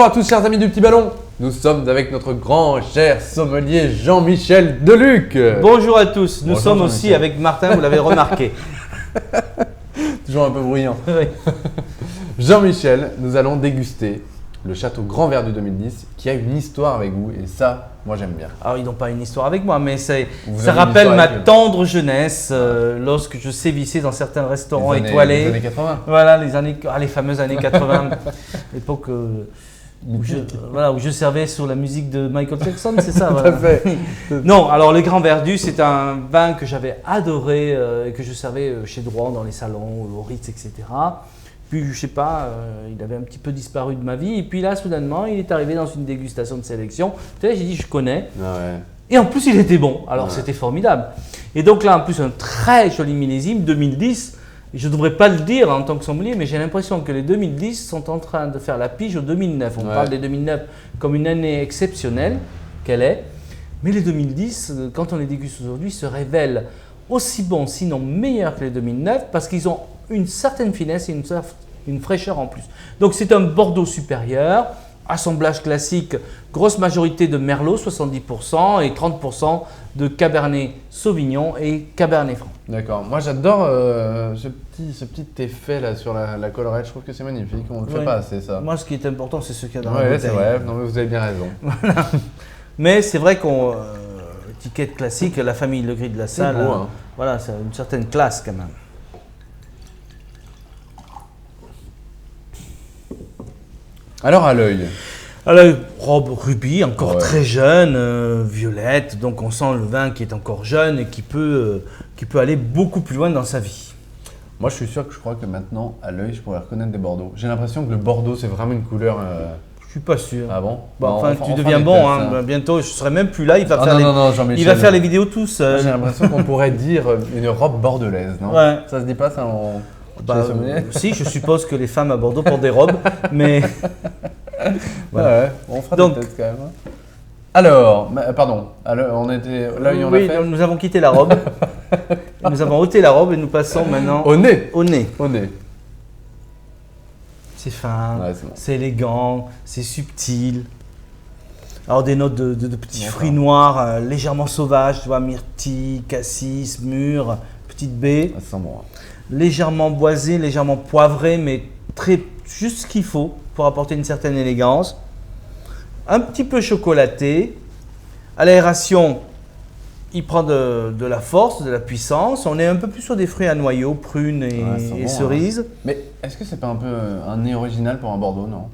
Bonjour à tous chers amis du Petit Ballon. Nous sommes avec notre grand cher sommelier Jean-Michel Deluc. Bonjour à tous, nous Bonjour, sommes aussi Jean-Michel. avec Martin, vous l'avez remarqué. Toujours un peu bruyant. Oui. Jean-Michel, nous allons déguster le château Grand Verdu 2010 qui a une histoire avec vous et ça, moi j'aime bien. Alors ils n'ont pas une histoire avec moi, mais ça Vous avez rappelle une ma histoire avec eux. tendre jeunesse lorsque je sévissais dans certains restaurants Les étoilés. années 80. Voilà, les fameuses années 80, l'époque où je servais sur la musique de Michael Jackson, c'est ça. Tout Voilà. à fait. Non, alors le Grand Verdu, c'est un vin que j'avais adoré et que je servais chez Drouan dans les salons, au Ritz, etc. Puis je sais pas, il avait un petit peu disparu de ma vie. Et puis là, soudainement, il est arrivé dans une dégustation de sélection. Tu sais, j'ai dit, je connais. Ah ouais. Et en plus, il était bon. Alors Ouais. c'était formidable. Et donc là, en plus, un très joli millésime, 2010. Je ne devrais pas le dire en tant que sommelier, mais j'ai l'impression que les 2010 sont en train de faire la pige au 2009. On Ouais. parle des 2009 comme une année exceptionnelle qu'elle est. Mais les 2010, quand on les déguste aujourd'hui, se révèlent aussi bons, sinon meilleurs que les 2009, parce qu'ils ont une certaine finesse et une fraîcheur en plus. Donc c'est un Bordeaux supérieur, assemblage classique, grosse majorité de Merlot, 70%, et 30% de Cabernet Sauvignon et Cabernet Franc. D'accord. Moi j'adore ce petit effet là sur la collerette. Je trouve que c'est magnifique. On le fait Ouais. pas assez ça. Moi, ce qui est important, c'est ce qu'il y a dans la Ouais, bouteille. c'est vrai. Non mais vous avez bien raison. Mais c'est vrai qu'on étiquette classique, la famille Le Gris de la C'est Salle, beau, hein. voilà, c'est une certaine classe quand même. Alors à l'œil. Alors, robe rubis, encore Ouais. très jeune, violette, donc on sent le vin qui est encore jeune et qui peut aller beaucoup plus loin dans sa vie. Moi, je suis sûr que je crois que maintenant, à l'œil, je pourrais reconnaître des Bordeaux. J'ai l'impression que le Bordeaux, c'est vraiment une couleur. Je suis pas sûr. Ah bon? Bon, Bah, enfin, on tu fera deviens des bon, tests, hein. hein. Bientôt, je serai même plus là, il va Ah faire non, non, Jean-Michel. il va faire les vidéos tout Moi, seul. j'ai l'impression qu'on pourrait dire une robe bordelaise, non? Ouais. Ça se dit pas, ça en. Bah, chez les sommeliers si, je suppose que les femmes à Bordeaux portent des robes, mais Voilà. Ouais, on fera Donc- des tests quand même. hein. Alors, pardon, on était. L'œil, on oui, a fait. nous avons quitté la robe, nous avons ôté la robe et nous passons maintenant Au nez! au nez. Au nez. C'est fin, Ouais, c'est bon. c'est élégant, c'est subtil. Alors des notes de petits D'accord. fruits noirs légèrement sauvages, tu vois, myrtille, cassis, mûre, petite baie, Ça sent bon. hein. légèrement boisé, légèrement poivré, mais très juste ce qu'il faut pour apporter une certaine élégance. Un petit peu chocolaté. À l'aération, il prend de la force, de la puissance. On est un peu plus sur des fruits à noyaux, prunes et, Ouais, c'est et bon, cerises. Mais est-ce que c'est pas un peu un nez original pour un Bordeaux, non?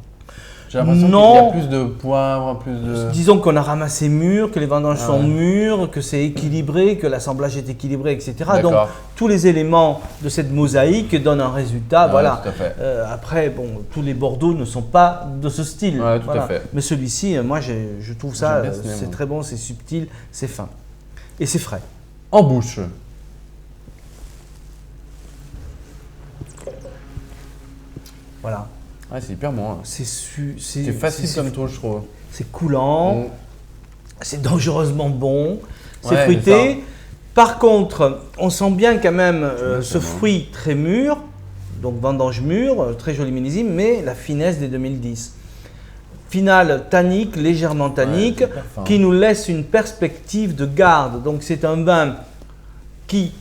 J'ai l'impression Non. qu'il y a plus de poivre, plus de. Disons qu'on a ramassé mûr, que les vendanges Ah sont ouais. mûres, que c'est équilibré, que l'assemblage est équilibré, etc. Donc D'accord. tous les éléments de cette mosaïque donnent un résultat. Ouais, Voilà. tout à fait. Après, bon, tous les Bordeaux ne sont pas de ce style. Ouais, tout à Voilà. fait. Mais celui-ci, moi, je trouve ça, J'aime bien ce nez, c'est moi. très bon, c'est subtil, c'est fin. Et c'est frais. En bouche. Voilà. Ouais, c'est hyper bon. hein. C'est facile comme tout, je trouve. C'est coulant, Mm. c'est dangereusement bon, c'est Ouais, fruité. Par contre, on sent bien quand même ce Exactement. fruit très mûr, donc vendange mûre, très joli millésime, mais la finesse des 2010. Finale tannique, légèrement tannique, Ouais, c'est hyper fin. qui nous laisse une perspective de garde. Donc c'est un vin qui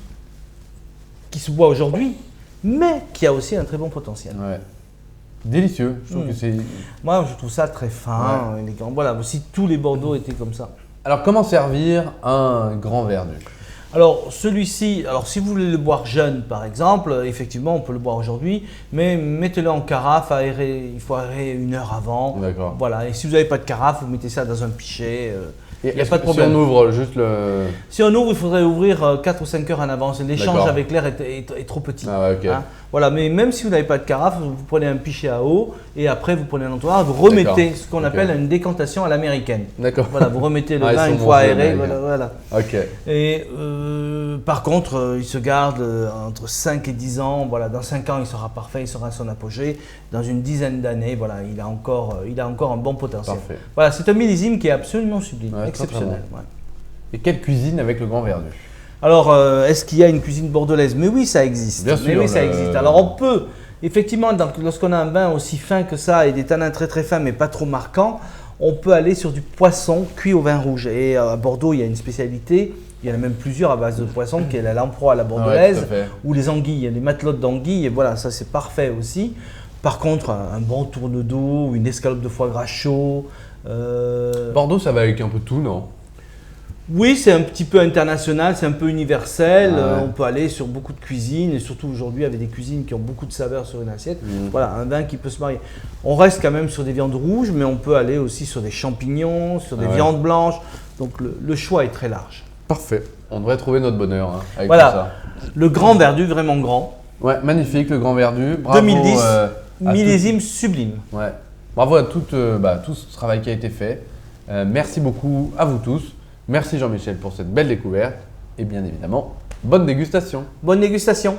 se boit aujourd'hui, mais qui a aussi un très bon potentiel. Ouais. Délicieux. Je trouve Mm. que c'est. Moi, je trouve ça très fin, élégant. Voilà, si tous les Bordeaux étaient comme ça. Alors, comment servir un grand verdu? Alors celui-ci, alors si vous voulez le boire jeune par exemple, effectivement on peut le boire aujourd'hui, mais mettez-le en carafe, aérer, il faut aérer 1 heure avant. D'accord. Voilà, et si vous n'avez pas de carafe, vous mettez ça dans un pichet. Et Il n'y a est-ce pas de que problème. Si on ouvre juste le. Si on ouvre, il faudrait ouvrir 4 ou 5 heures en avance. L'échange D'accord. avec l'air est trop petit. Ah ouais, ok. Hein. Voilà, mais même si vous n'avez pas de carafe, vous prenez un pichet à eau et après vous prenez un entonnoir, vous remettez D'accord. ce qu'on Ok. appelle une décantation à l'américaine. D'accord. Voilà, vous remettez le Ah, ils vin sont une bons, fois ces aéré. Américains. Voilà. Ok. Et par contre, il se garde entre 5 et 10 ans. Voilà, dans 5 ans, il sera parfait, il sera à son apogée. Dans une dizaine d'années, voilà, il a encore un bon potentiel. Parfait. Voilà, c'est un millésime qui est absolument sublime, Ouais, très, exceptionnel. très ouais. Et quelle cuisine avec le grand verdu? Alors, est-ce qu'il y a une cuisine bordelaise? Mais oui, ça existe. Bien Mais sûr, oui, ça le- existe. Alors, on peut Effectivement, lorsqu'on a un vin aussi fin que ça et des tanins très très fins mais pas trop marquants, on peut aller sur du poisson cuit au vin rouge. Et à Bordeaux, il y a une spécialité, il y en a même plusieurs à base de poisson, qui est la lamproie à la bordelaise, tout à fait. ou les anguilles, les matelotes d'anguilles. Et voilà, ça c'est parfait aussi. Par contre, un bon tourne d'eau, une escalope de foie gras chaud. Bordeaux, ça va avec un peu tout, non? Oui, c'est un petit peu international, c'est un peu universel. Ah ouais. On peut aller sur beaucoup de cuisines et surtout aujourd'hui avec des cuisines qui ont beaucoup de saveurs sur une assiette. Mmh. Voilà, un vin qui peut se marier. On reste quand même sur des viandes rouges, mais on peut aller aussi sur des champignons, sur des Ah ouais. viandes blanches. Donc le choix est très large. Parfait. On devrait trouver notre bonheur hein, avec Voilà. tout ça. Le Grand Verdu, vraiment grand. Ouais, magnifique, le Grand Verdu. Bravo, 2010, à millésime sublime. Ouais. Bravo à tout ce travail qui a été fait. Merci beaucoup à vous tous. Merci Jean-Michel pour cette belle découverte. Et bien évidemment, bonne dégustation. Bonne dégustation.